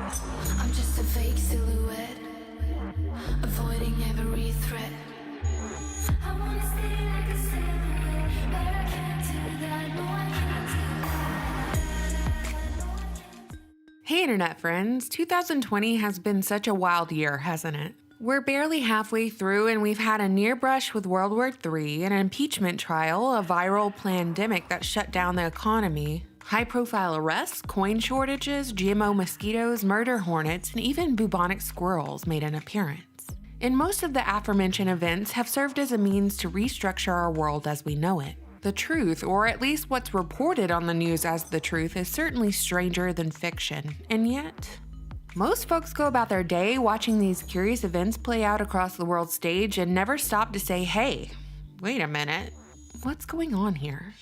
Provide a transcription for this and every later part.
I'm just a fake silhouette, avoiding every threat. I wanna stay like a silhouette, but I can't do that. No, I can't do that. Hey internet friends, 2020 has been such a wild year, hasn't it? We're barely halfway through and we've had a near brush with World War III, an impeachment trial, a viral pandemic that shut down the economy, high-profile arrests, coin shortages, GMO mosquitoes, murder hornets, and even bubonic squirrels made an appearance. And most of the aforementioned events have served as a means to restructure our world as we know it. The truth, or at least what's reported on the news as the truth, is certainly stranger than fiction, and yet most folks go about their day watching these curious events play out across the world stage and never stop to say, hey, wait a minute, what's going on here?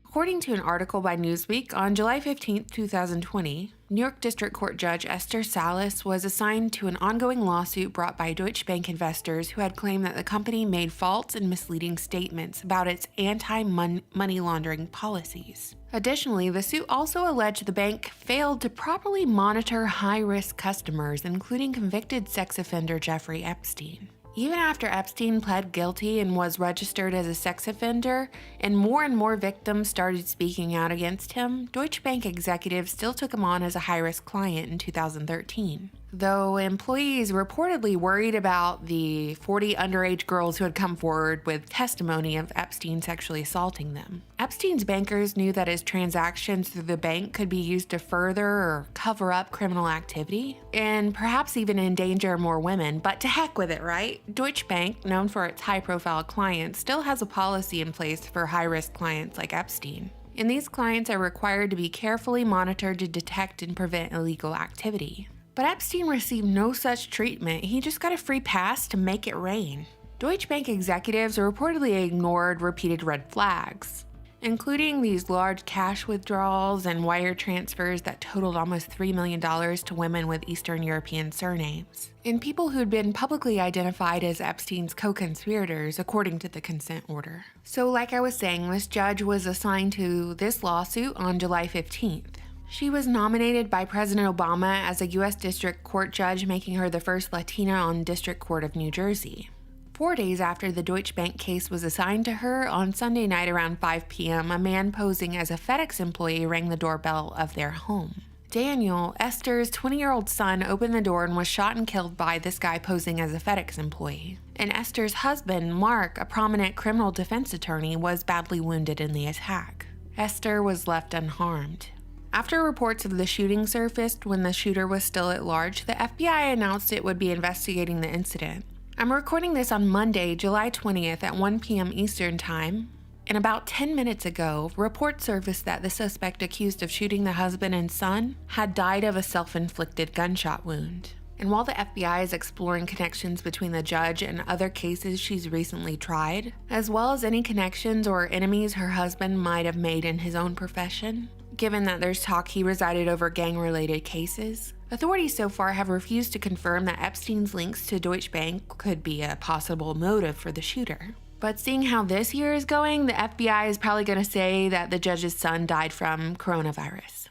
According to an article by Newsweek, on July 15, 2020, New York District Court Judge Esther Salas was assigned to an ongoing lawsuit brought by Deutsche Bank investors who had claimed that the company made false and misleading statements about its anti-money laundering policies. Additionally, the suit also alleged the bank failed to properly monitor high-risk customers, including convicted sex offender Jeffrey Epstein. Even after Epstein pled guilty and was registered as a sex offender, and more victims started speaking out against him, Deutsche Bank executives still took him on as a high-risk client in 2013. Though employees reportedly worried about the 40 underage girls who had come forward with testimony of Epstein sexually assaulting them. Epstein's bankers knew that his transactions through the bank could be used to further or cover up criminal activity, and perhaps even endanger more women, but to heck with it, right? Deutsche Bank, known for its high-profile clients, still has a policy in place for high-risk clients like Epstein. And these clients are required to be carefully monitored to detect and prevent illegal activity. But Epstein received no such treatment. He just got a free pass to make it rain. Deutsche Bank executives reportedly ignored repeated red flags, including these large cash withdrawals and wire transfers that totaled almost $3 million to women with Eastern European surnames, and people who'd been publicly identified as Epstein's co-conspirators according to the consent order. So like I was saying, this judge was assigned to this lawsuit on July 15th. She was nominated by President Obama as a U.S. District Court judge, making her the first Latina on District Court of New Jersey. 4 days after the Deutsche Bank case was assigned to her, on Sunday night around 5 p.m., a man posing as a FedEx employee rang the doorbell of their home. Daniel, Esther's 20-year-old son, opened the door and was shot and killed by this guy posing as a FedEx employee. And Esther's husband, Mark, a prominent criminal defense attorney, was badly wounded in the attack. Esther was left unharmed. After reports of the shooting surfaced when the shooter was still at large, the FBI announced it would be investigating the incident. I'm recording this on Monday, July 20th at 1 p.m. Eastern Time, and about 10 minutes ago, reports surfaced that the suspect accused of shooting the husband and son had died of a self-inflicted gunshot wound. And while the FBI is exploring connections between the judge and other cases she's recently tried, as well as any connections or enemies her husband might have made in his own profession, given that there's talk he resided over gang-related cases, authorities so far have refused to confirm that Epstein's links to Deutsche Bank could be a possible motive for the shooter. But seeing how this year is going, the FBI is probably going to say that the judge's son died from coronavirus.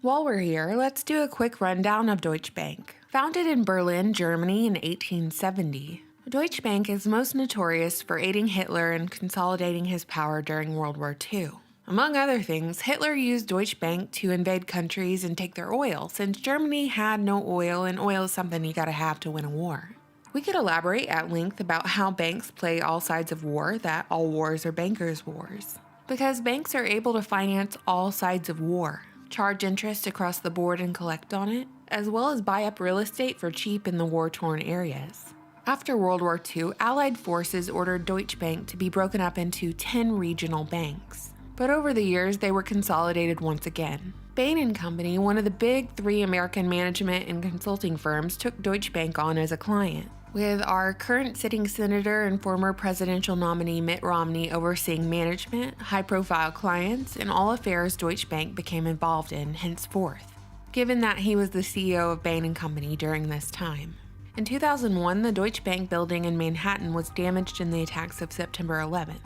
While we're here, let's do a quick rundown of Deutsche Bank. Founded in Berlin, Germany in 1870, Deutsche Bank is most notorious for aiding Hitler and consolidating his power during World War II. Among other things, Hitler used Deutsche Bank to invade countries and take their oil, since Germany had no oil, and oil is something you gotta have to win a war. We could elaborate at length about how banks play all sides of war, that all wars are bankers' wars. Because banks are able to finance all sides of war, charge interest across the board and collect on it, as well as buy up real estate for cheap in the war-torn areas. After World War II, Allied forces ordered Deutsche Bank to be broken up into 10 regional banks. But over the years, they were consolidated once again. Bain & Company, one of the big 3 American management and consulting firms, took Deutsche Bank on as a client, with our current sitting senator and former presidential nominee Mitt Romney overseeing management, high-profile clients, and all affairs Deutsche Bank became involved in henceforth, given that he was the CEO of Bain & Company during this time. In 2001, the Deutsche Bank building in Manhattan was damaged in the attacks of September 11th.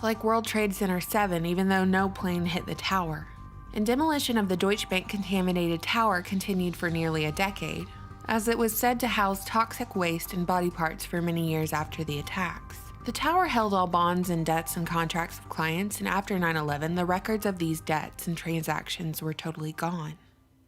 like World Trade Center 7, even though no plane hit the tower. And demolition of the Deutsche Bank contaminated tower continued for nearly a decade, as it was said to house toxic waste and body parts for many years after the attacks. The tower held all bonds and debts and contracts of clients, and after 9/11, the records of these debts and transactions were totally gone.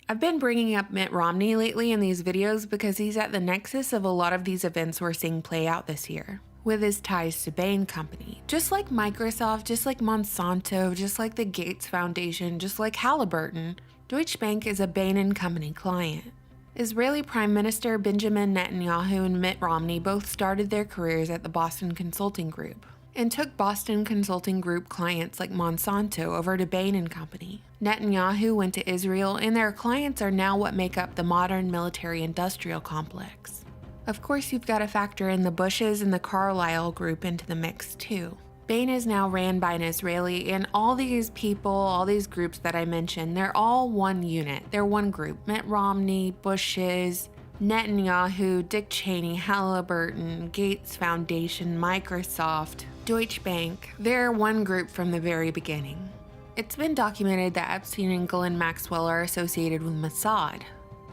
I've been bringing up Mitt Romney lately in these videos because he's at the nexus of a lot of these events we're seeing play out this year, with his ties to Bain Company. Just like Microsoft, just like Monsanto, just like the Gates Foundation, just like Halliburton, Deutsche Bank is a Bain Company client. Israeli Prime Minister Benjamin Netanyahu and Mitt Romney both started their careers at the Boston Consulting Group and took Boston Consulting Group clients like Monsanto over to Bain Company. Netanyahu went to Israel, and their clients are now what make up the modern military-industrial complex. Of course, you've got to factor in the Bushes and the Carlyle Group into the mix too. Bain is now ran by an Israeli, and all these people, all these groups that I mentioned, they're all one unit. They're one group. Mitt Romney, Bushes, Netanyahu, Dick Cheney, Halliburton, Gates Foundation, Microsoft, Deutsche Bank. They're one group from the very beginning. It's been documented that Epstein and Ghislaine Maxwell are associated with Mossad.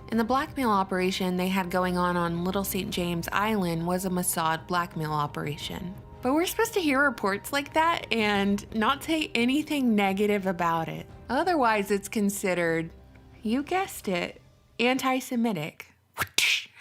And the blackmail operation they had going on Little St. James Island was a Mossad blackmail operation. But we're supposed to hear reports like that and not say anything negative about it. Otherwise, it's considered, you guessed it, anti-Semitic.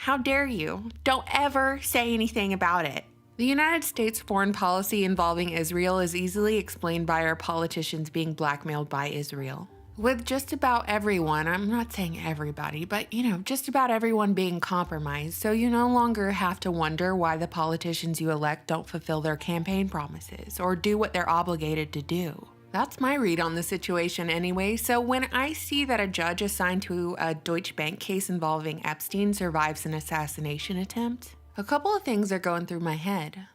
How dare you? Don't ever say anything about it. The United States foreign policy involving Israel is easily explained by our politicians being blackmailed by Israel. With just about everyone, I'm not saying everybody, but just about everyone being compromised, so you no longer have to wonder why the politicians you elect don't fulfill their campaign promises or do what they're obligated to do. That's my read on the situation anyway, so when I see that a judge assigned to a Deutsche Bank case involving Epstein survives an assassination attempt, a couple of things are going through my head.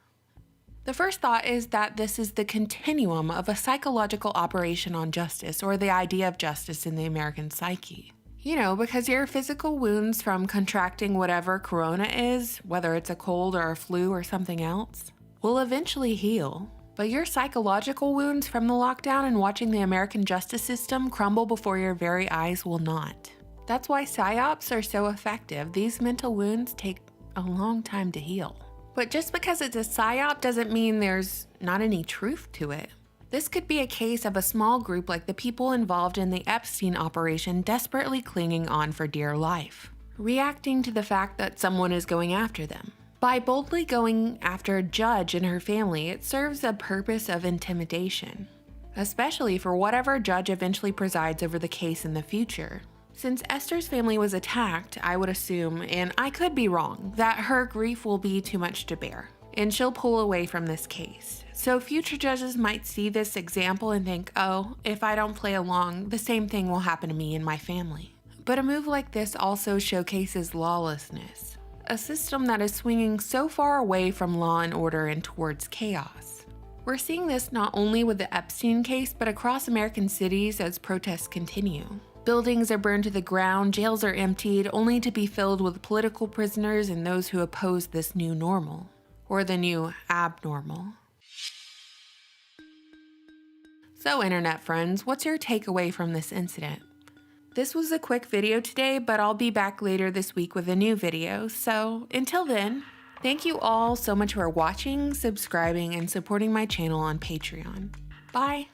The first thought is that this is the continuum of a psychological operation on justice, or the idea of justice in the American psyche. Because your physical wounds from contracting whatever corona is, whether it's a cold or a flu or something else, will eventually heal. But your psychological wounds from the lockdown and watching the American justice system crumble before your very eyes will not. That's why psyops are so effective. These mental wounds take a long time to heal. But just because it's a psyop doesn't mean there's not any truth to it. This could be a case of a small group like the people involved in the Epstein operation desperately clinging on for dear life, reacting to the fact that someone is going after them. By boldly going after a judge and her family, it serves a purpose of intimidation, especially for whatever judge eventually presides over the case in the future. Since Esther's family was attacked, I would assume, and I could be wrong, that her grief will be too much to bear, and she'll pull away from this case. So future judges might see this example and think, oh, if I don't play along, the same thing will happen to me and my family. But a move like this also showcases lawlessness, a system that is swinging so far away from law and order and towards chaos. We're seeing this not only with the Epstein case, but across American cities as protests continue. Buildings are burned to the ground, jails are emptied, only to be filled with political prisoners and those who oppose this new normal, or the new abnormal. So, internet friends, what's your takeaway from this incident? This was a quick video today, but I'll be back later this week with a new video, so until then, thank you all so much for watching, subscribing, and supporting my channel on Patreon. Bye!